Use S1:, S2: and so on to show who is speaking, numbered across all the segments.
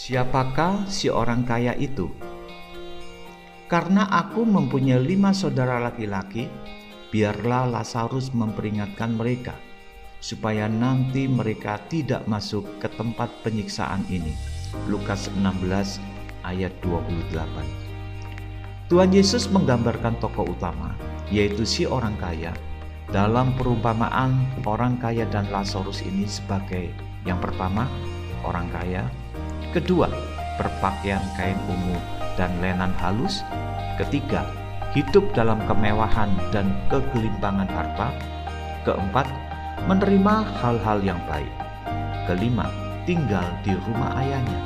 S1: Siapakah si orang kaya itu? Karena aku mempunyai 5 saudara laki-laki, biarlah Lazarus memperingatkan mereka, supaya nanti mereka tidak masuk ke tempat penyiksaan ini. Lukas 16 ayat 28. Tuhan Yesus menggambarkan tokoh utama, yaitu si orang kaya, dalam perumpamaan orang kaya dan Lazarus ini sebagai yang pertama, orang kaya; kedua, berpakaian kain ungu dan lenan halus; ketiga, hidup dalam kemewahan dan kegelimpangan harta; keempat, menerima hal-hal yang baik; kelima, tinggal di rumah ayahnya;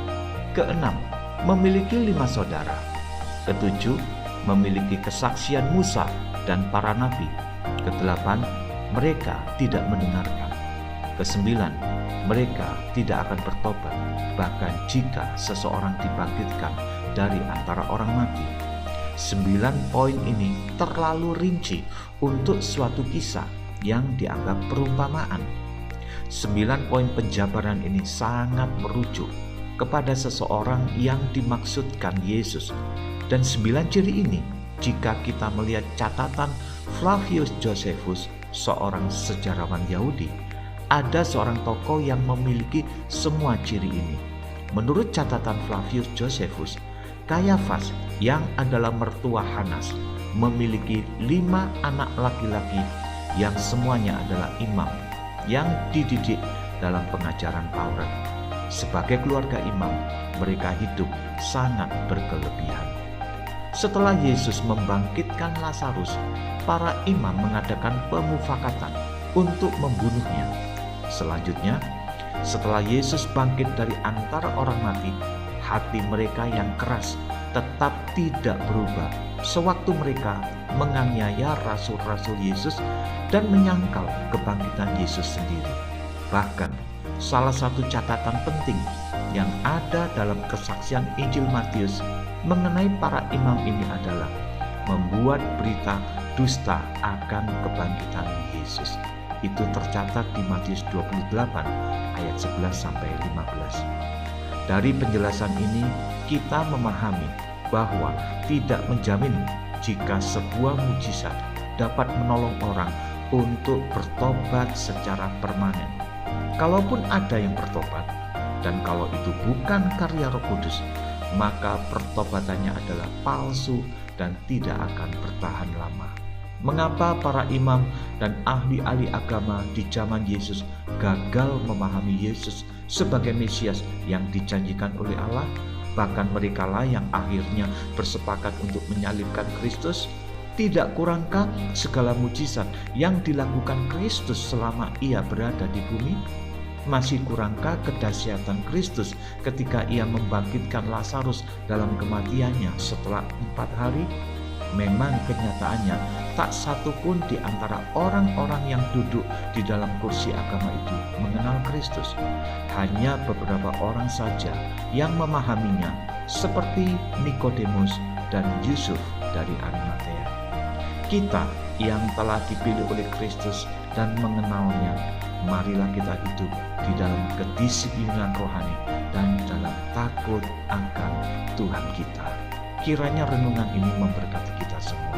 S1: keenam, memiliki 5 saudara; ketujuh, memiliki kesaksian Musa dan para nabi; kedelapan, mereka tidak mendengarkan; kesembilan, mereka tidak akan bertobat, bahkan jika seseorang dibangkitkan dari antara orang mati. 9 poin ini terlalu rinci untuk suatu kisah yang dianggap perumpamaan. 9 poin penjabaran ini sangat merujuk kepada seseorang yang dimaksudkan Yesus. Dan 9 ciri ini, jika kita melihat catatan Flavius Josephus, seorang sejarawan Yahudi, ada seorang tokoh yang memiliki semua ciri ini. Menurut catatan Flavius Josephus, Kayafas yang adalah mertua Hanas memiliki 5 anak laki-laki yang semuanya adalah imam yang dididik dalam pengajaran Taurat. Sebagai keluarga imam, mereka hidup sangat berkelebihan. Setelah Yesus membangkitkan Lazarus, para imam mengadakan pemufakatan untuk membunuhnya. Selanjutnya, setelah Yesus bangkit dari antara orang mati, hati mereka yang keras tetap tidak berubah sewaktu mereka menganiaya rasul-rasul Yesus dan menyangkal kebangkitan Yesus sendiri. Bahkan, salah satu catatan penting yang ada dalam kesaksian Injil Matius mengenai para imam ini adalah membuat berita dusta akan kebangkitan Yesus. Itu tercatat di Matius 28 ayat 11-15. Dari penjelasan ini kita memahami bahwa tidak menjamin jika sebuah mujizat dapat menolong orang untuk bertobat secara permanen. Kalaupun ada yang bertobat, dan kalau itu bukan karya Roh Kudus, maka pertobatannya adalah palsu dan tidak akan bertahan lama. Mengapa para imam dan ahli-ahli agama di zaman Yesus gagal memahami Yesus sebagai Mesias yang dijanjikan oleh Allah? Bahkan merekalah yang akhirnya bersepakat untuk menyalibkan Kristus. Tidak kurangkah segala mujizat yang dilakukan Kristus selama ia berada di bumi? Masih kurangkah kedahsyatan Kristus ketika ia membangkitkan Lazarus dalam kematiannya setelah 4 hari? Memang kenyataannya tak satu pun di antara orang-orang yang duduk di dalam kursi agama itu mengenal Kristus. Hanya beberapa orang saja yang memahaminya, seperti Nikodemus dan Yusuf dari Arimatea. Kita yang telah dipilih oleh Kristus dan mengenalnya, marilah kita hidup di dalam kedisiplinan rohani dan dalam takut akan Tuhan kita. Kiranya renungan ini memberkati kita semua.